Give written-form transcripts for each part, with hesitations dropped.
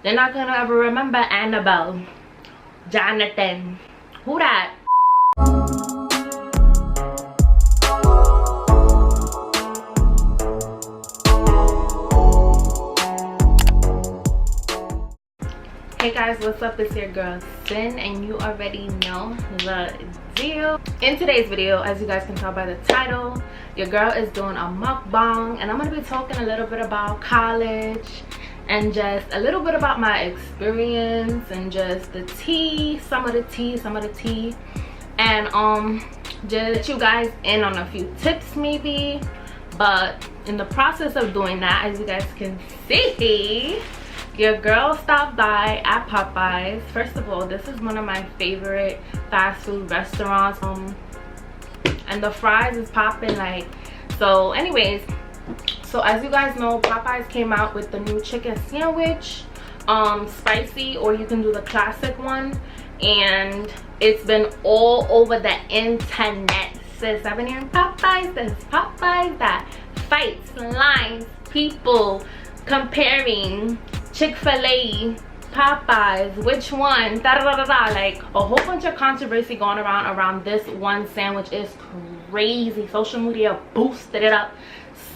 They're not gonna ever remember Annabelle, Jonathan. Who that? Hey guys, what's up? It's your girl Sin, and you already know the deal. In today's video, as you guys can tell by the title, your girl is doing a mukbang, and I'm gonna be talking a little bit about college and just a little bit about my experience and just the tea, some of the tea, and just let you guys in on a few tips maybe. But in the process of doing that, as you guys can see, your girl stopped by at Popeyes. First of all, this is one of my favorite fast food restaurants, and the fries is popping like. So anyways, so as you guys know, Popeyes came out with the new chicken sandwich, spicy, or you can do the classic one, and it's been all over the internet. Sis, I've been hearing Popeyes, this Popeyes, that, fights, lines, people comparing Chick-fil-A, Popeyes, which one, da da da da, like a whole bunch of controversy going around this one sandwich. Is crazy. Social media boosted it up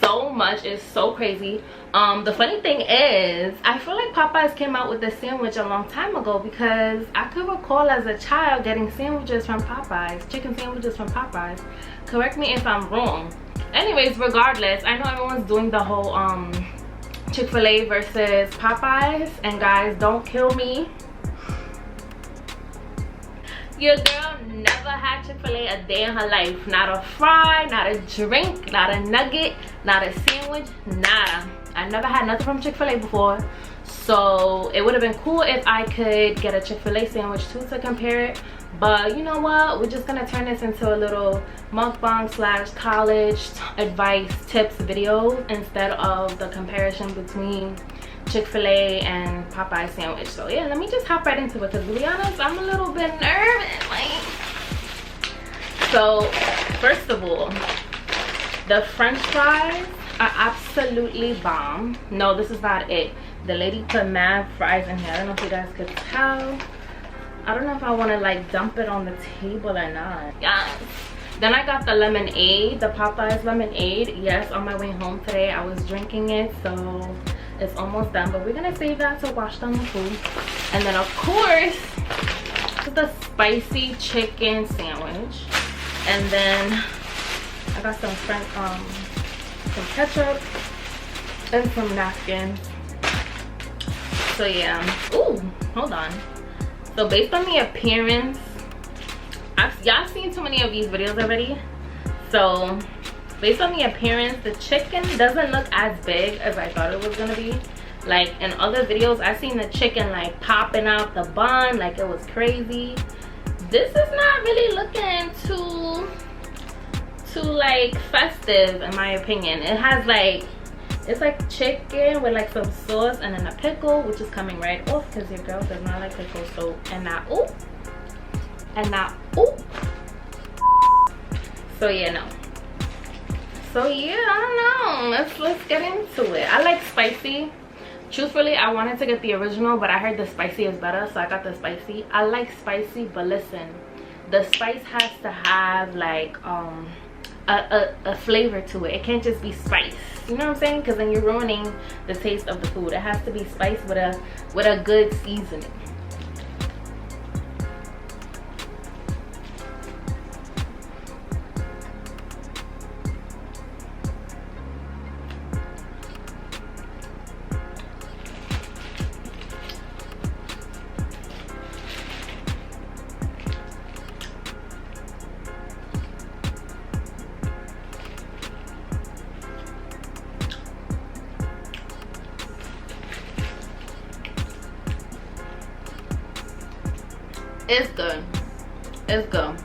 so much. It's so crazy. The funny thing is, I feel like Popeyes came out with this sandwich a long time ago, because I could recall as a child getting sandwiches from Popeyes, chicken sandwiches from Popeyes. Correct me if I'm wrong. Anyways, regardless, I know everyone's doing the whole Chick-fil-A versus Popeyes, and guys, don't kill me. Your girl never had Chick-fil-A a day in her life. Not a fry, not a drink, not a nugget, not a sandwich, nada. I never had nothing from Chick-fil-A before, so it would have been cool if I could get a Chick-fil-A sandwich too to compare it. But you know what, we're just gonna turn this into a little mukbang slash college advice tips video instead of the comparison between Chick-fil-A and Popeye sandwich. So yeah, let me just hop right into it, because to be honest, I'm a little bit nervous. So first of all, the french fries are absolutely bomb. No, this is not it. The lady put mad fries in here. I don't know if you guys could tell. I don't know if I want to like dump it on the table or not. Yes. Then I got the lemonade, the Popeyes lemonade. Yes, on my way home today I was drinking it, so it's almost done, but we're gonna save that to wash down the food. And then of course the spicy chicken sandwich, and then I got some some ketchup and some napkins. So yeah. Ooh, hold on. So based on the appearance, y'all seen too many of these videos already. So based on the appearance, the chicken doesn't look as big as I thought it was gonna be. Like in other videos, I seen the chicken like popping out the bun like it was crazy. This is not really looking too like festive in my opinion. It has like, it's like chicken with like some sauce and then a pickle, which is coming right off because your girl does not like pickles. So, and now ooh, and now ooh. So yeah, no. So yeah, I don't know. Let's get into it. I like spicy. Truthfully, I wanted to get the original, but I heard the spicy is better, so I got the spicy. I like spicy, but listen, the spice has to have like a flavor to it. It can't just be spice, you know what I'm saying? Because then you're ruining the taste of the food. It has to be spice with a good seasoning. It's good. It's good.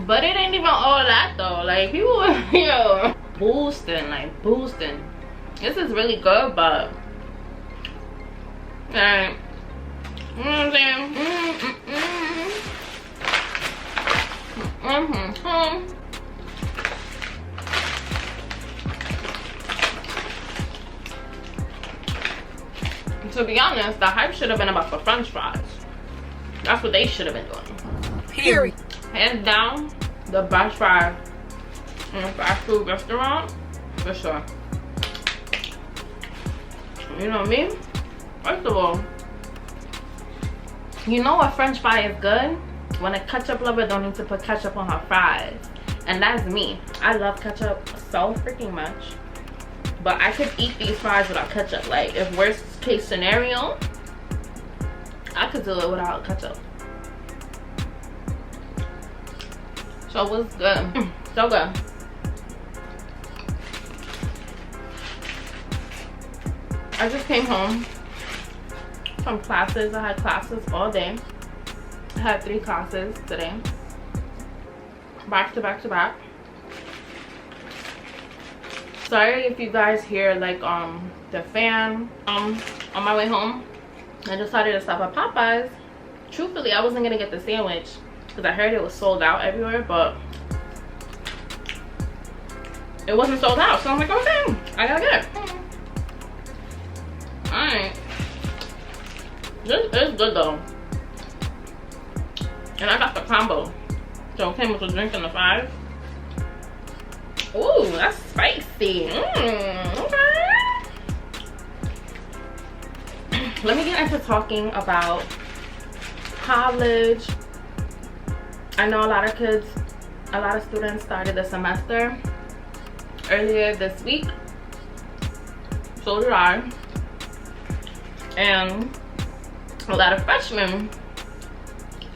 But it ain't even all that though. Like people, yo, boosting, like boosting. This is really good, but like, you know what I'm saying? To be honest, the hype should have been about the french fries. That's what they should have been doing. Period. Hands down, the best fries in a fast food restaurant, for sure. You know me? First of all, you know a french fry is good when a ketchup lover don't need to put ketchup on her fries. And that's me. I love ketchup so freaking much. But I could eat these fries without ketchup. Like, if worst case scenario, I could do it without ketchup. So it was good. So good. I just came home from classes. I had classes all day. I had 3 classes today. Back to back to back. Sorry if you guys hear like the fan on my way home. I decided to stop at Popeyes. Truthfully, I wasn't gonna get the sandwich because I heard it was sold out everywhere, but it wasn't sold out, so I'm like, okay, I gotta get it. Alright, this is good though, and I got the combo, so it came with a drink and the fries. Ooh, that's spicy. Okay. Let me get into talking about college. I know a lot of students started the semester earlier this week. So did I. And a lot of freshmen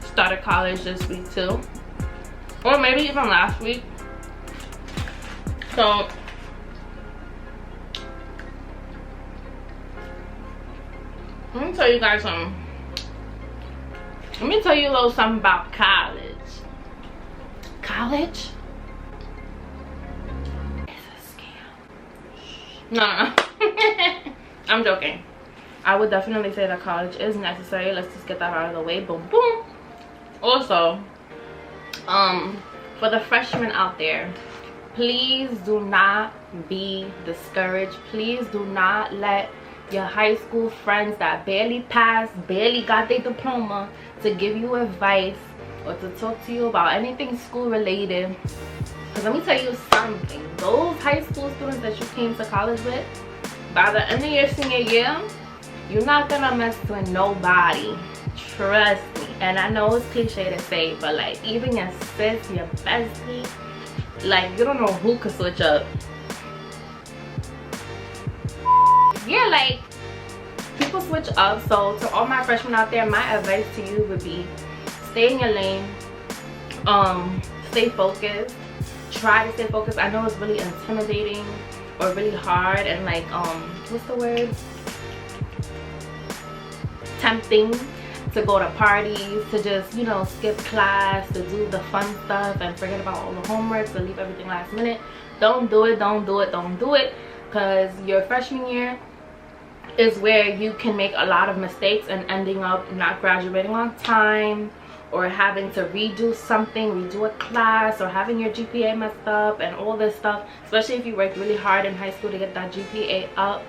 started college this week too. Or maybe even last week. So let me tell you guys something. Let me tell you a little something about college. College is a scam. No. I'm joking. I would definitely say that college is necessary. Let's just get that out of the way. Boom, boom. Also, for the freshmen out there, please do not be discouraged. Please do not let your high school friends that barely passed, barely got their diploma, to give you advice or to talk to you about anything school related. Because let me tell you something, those high school students that you came to college with, by the end of your senior year, you're not gonna mess with nobody. Trust me. And I know it's cliche to say, but like even your sis, your bestie, like you don't know who could switch up. Yeah, like people switch up. So to all my freshmen out there, my advice to you would be stay in your lane, stay focused, try to stay focused. I know it's really intimidating or really hard and like what's the word, tempting to go to parties, to just, you know, skip class, to do the fun stuff and forget about all the homework, to leave everything last minute. Don't do it, don't do it, don't do it, because your freshman year is where you can make a lot of mistakes and ending up not graduating on time, or having to redo something, redo a class, or having your GPA messed up and all this stuff. Especially if you worked really hard in high school to get that GPA up.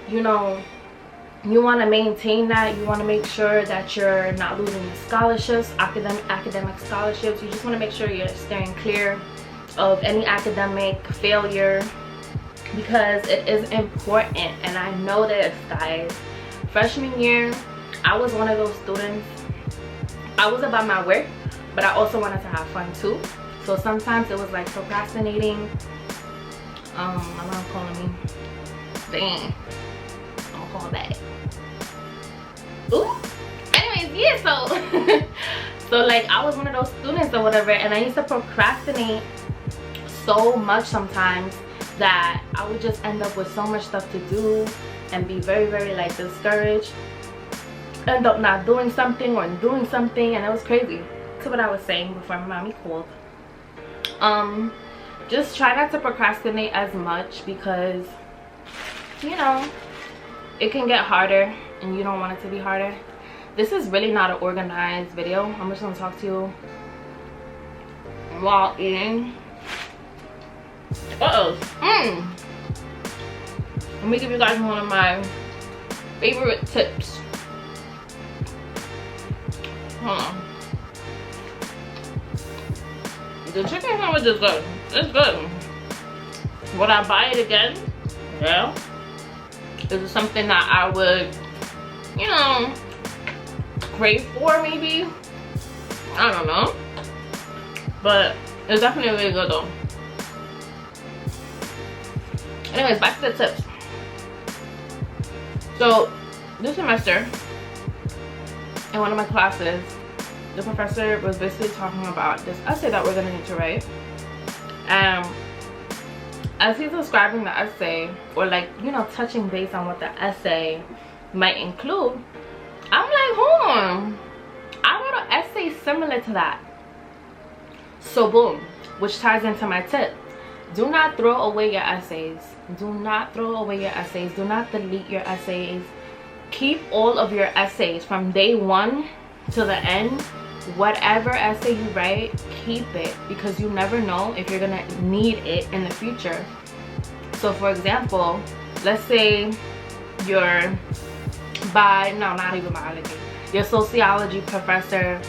You know, you want to maintain that. You want to make sure that you're not losing your scholarships, academic scholarships. You just want to make sure you're staying clear of any academic failure, because it is important. And I know this, guys. Freshman year, I was one of those students. I was about my work, but I also wanted to have fun too. So sometimes it was like procrastinating. My mom calling me. Dang. I'll call back. Ooh. Anyways, yeah, so so like I was one of those students or whatever, and I used to procrastinate so much sometimes that I would just end up with so much stuff to do and be very, very like discouraged, end up not doing something or doing something, and it was crazy. To what I was saying before my mommy called, just try not to procrastinate as much, because you know it can get harder and you don't want it to be harder. This is really not an organized video. I'm just gonna talk to you while eating. Let me give you guys one of my favorite tips. Hold on. The chicken sandwich is good. It's good. Would I buy it again? Yeah. This is something that I would, you know, crave for maybe. I don't know. But it's definitely really good though. Anyways, back to the tips. So this semester, in one of my classes, the professor was basically talking about this essay that we're gonna need to write. And as he's describing the essay, or like, you know, touching base on what the essay might include, I'm like, hold on, I wrote an essay similar to that. So boom, which ties into my tip. Do not throw away your essays. Do not throw away your essays. Do not delete your essays. Keep all of your essays from day one to the end. Whatever essay you write, keep it, because you never know if you're gonna need it in the future. So for example, let's say your your sociology professor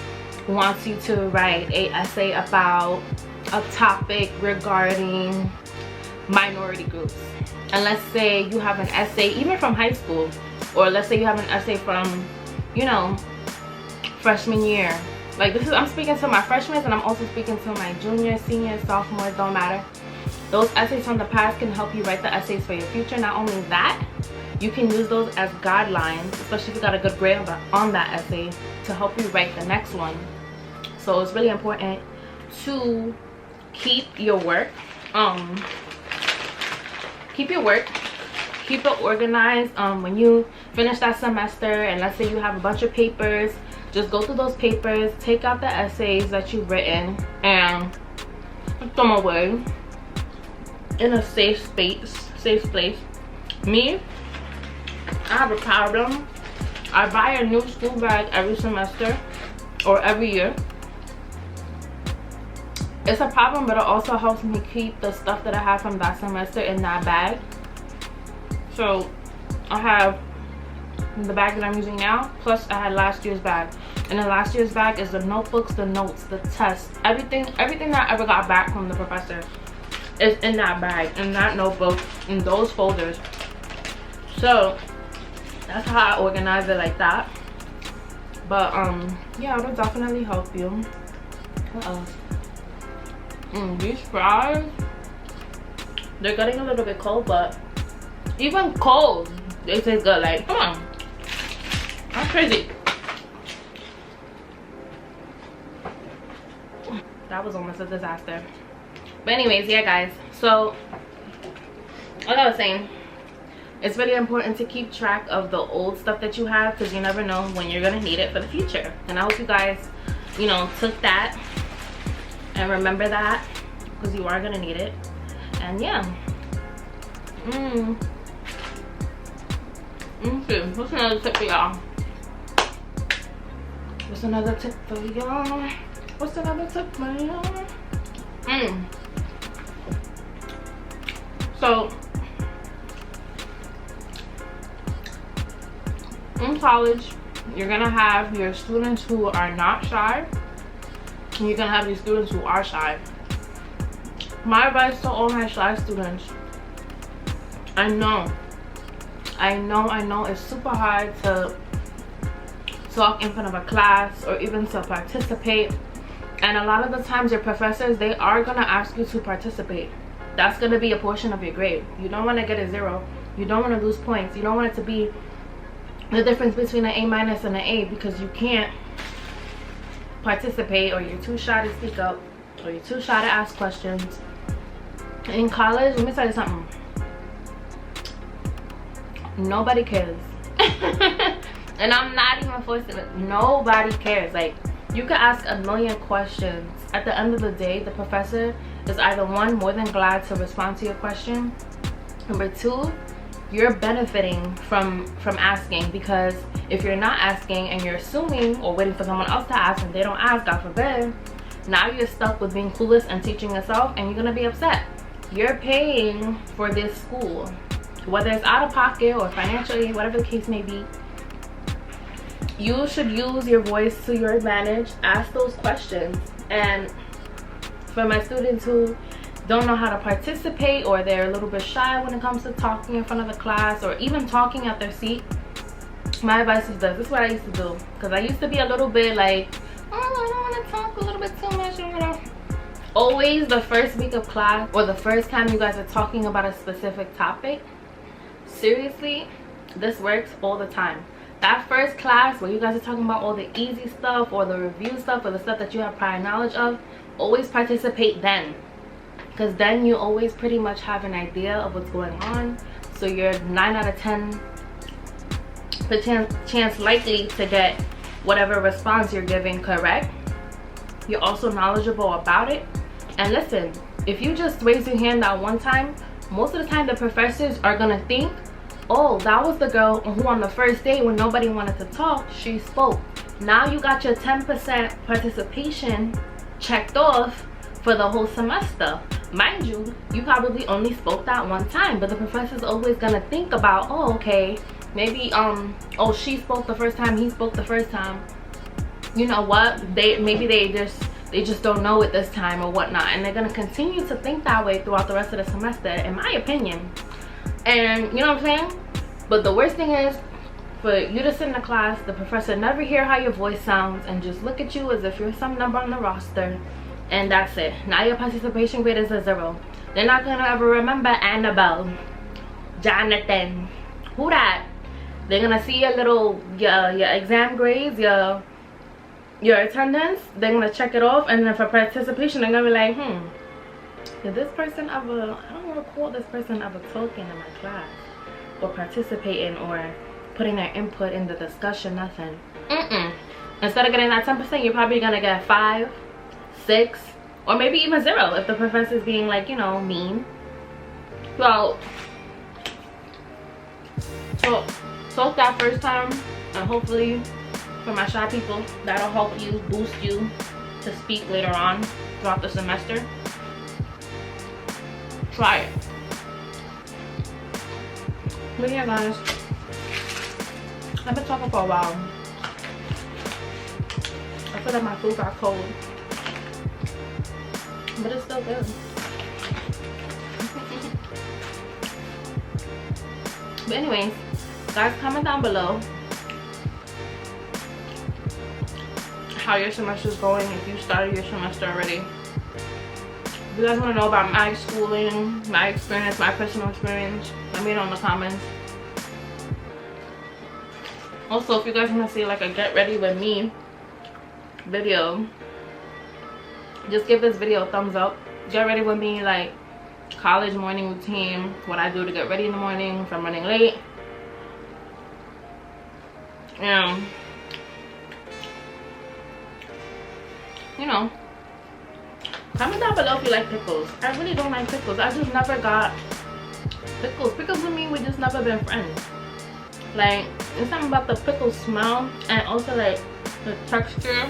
wants you to write an essay about a topic regarding minority groups. And let's say you have an essay even from high school, or let's say you have an essay from, you know, freshman year. Like this is, I'm speaking to my freshmen, and I'm also speaking to my juniors, seniors, sophomores, don't matter. Those essays from the past can help you write the essays for your future. Not only that, you can use those as guidelines, especially if you got a good grade on that essay, to help you write the next one. So it's really important to keep your work, keep it organized. When you finish that semester, and let's say you have a bunch of papers, just go through those papers, take out the essays that you've written, and put them away in a safe place. Me, I have a problem. I buy a new school bag every semester or every year. It's a problem, but it also helps me keep the stuff that I have from that semester in that bag. So I have the bag that I'm using now, plus I had last year's bag. And in last year's bag is the notebooks, the notes, the tests, everything that I ever got back from the professor is in that bag, in that notebook, in those folders. So that's how I organize it, like that. But yeah, it'll definitely help you. What else? These fries, they're getting a little bit cold, but even cold, they taste good. Like, come on, that's crazy. That was almost a disaster. But anyways, yeah guys, so like I was saying, it's really important to keep track of the old stuff that you have, because you never know when you're gonna need it for the future. And I hope you guys, you know, took that and remember that, because you are gonna need it. And yeah. Okay, what's another tip for y'all? What's another tip for y'all? What's another tip for y'all? So in college, you're gonna have your students who are not shy, and you're gonna have your students who are shy. My advice to all my shy students, I know it's super hard to talk in front of a class or even to participate, and a lot of the times your professors, they are gonna ask you to participate. That's gonna be a portion of your grade. You don't want to get a 0. You don't want to lose points. You don't want it to be the difference between an A- and an A, because you can't participate, or you're too shy to speak up, or you're too shy to ask questions. In college, let me tell you something, nobody cares. And I'm not even forcing it. Nobody cares. Like, you could ask a million questions. At the end of the day, the professor is either 1, more than glad to respond to your question. Number 2, you're benefiting from asking, because if you're not asking and you're assuming or waiting for someone else to ask and they don't ask, God forbid, Now you're stuck with being clueless and teaching yourself, and you're gonna be upset. You're paying for this school, whether it's out of pocket or financially, whatever the case may be. You should use your voice to your advantage. Ask those questions. And for my students who don't know how to participate, or they're a little bit shy when it comes to talking in front of the class, or even talking at their seat, my advice is this is what I used to do, because I used to be a little bit like, oh, I don't want to talk a little bit too much, you know. Always the first week of class, or the first time you guys are talking about a specific topic, seriously, this works all the time. That first class where you guys are talking about all the easy stuff, or the review stuff, or the stuff that you have prior knowledge of, always participate then, because then you always pretty much have an idea of what's going on. So you're 9 out of 10 chance likely to get whatever response you're giving correct. You're also knowledgeable about it. And listen, if you just raise your hand that one time, most of the time the professors are gonna think, oh, that was the girl who on the first day when nobody wanted to talk, she spoke. Now you got your 10% participation checked off for the whole semester. Mind you, you probably only spoke that one time, but the professor's always gonna think about, oh, okay, maybe oh, she spoke the first time, he spoke the first time. You know what? Maybe they just don't know it this time or whatnot, and they're gonna continue to think that way throughout the rest of the semester, in my opinion. And you know what I'm saying? But the worst thing is for you to sit in the class, the professor never hear how your voice sounds, and just look at you as if you're some number on the roster, and that's it. Now your participation grade is a 0. They're not gonna ever remember Annabelle, Jonathan, who that. They're gonna see your little your exam grades, your attendance. They're gonna check it off, and then for participation they're gonna be like, did this person ever, I don't recall this person ever talking in my class or participating or putting their input in the discussion, nothing. Instead of getting that 10%, you're probably gonna get 5, 6, or maybe even 0 if the professor's being like, you know, mean. So talk that first time, and hopefully for my shy people, that'll help you, boost you to speak later on throughout the semester. Try it. But yeah, guys, I've been talking for a while. I feel like my food got cold, but it's still good. But anyways, guys, comment down below how your semester is going, if you started your semester already. If you guys want to know about my schooling, my experience, my personal experience, let me know in the comments. Also, if you guys want to see like a get ready with me video, just give this video a thumbs up. Get ready with me, like college morning routine, what I do to get ready in the morning if I'm running late. You know, comment down below if you like pickles. I really don't like pickles. I just never got pickles. Pickles with me, we just never been friends. Like, it's something about the pickle smell, and also like the texture,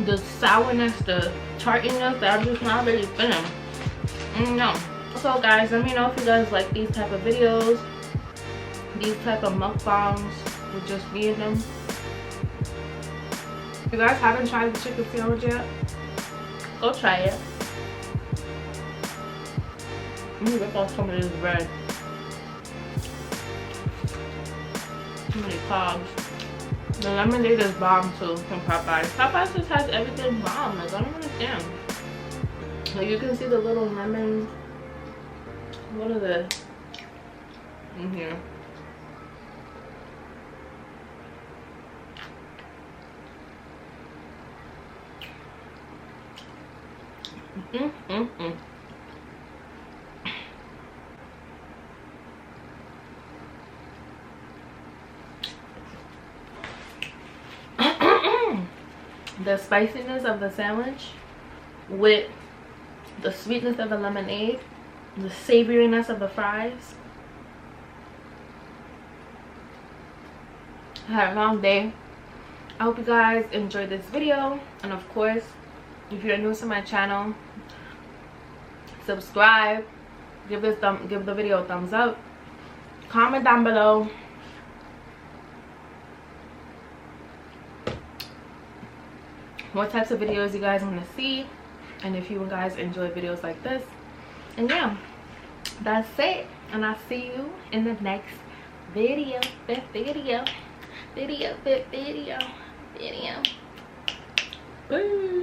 the sourness, the tartiness, that I'm just not really feeling. No. So guys, let me know if you guys like these type of videos, these type of mukbangs with just me and them. If you guys haven't tried the chicken sandwich yet, go try it. Let me rip off some of this bread. Too many carbs. The lemonade is bomb too from Popeyes. Popeyes just has everything bomb. Like, I don't understand. So you can see the little lemon. What are the in here? The spiciness of the sandwich with the sweetness of the lemonade, the savoriness of the fries. I had a long day. I hope you guys enjoyed this video, and of course If you're new to my channel, subscribe, give the video a thumbs up, comment down below what types of videos you guys want to see, and if you guys enjoy videos like this. And yeah, that's it, and I'll see you in the next video. Video. Bye.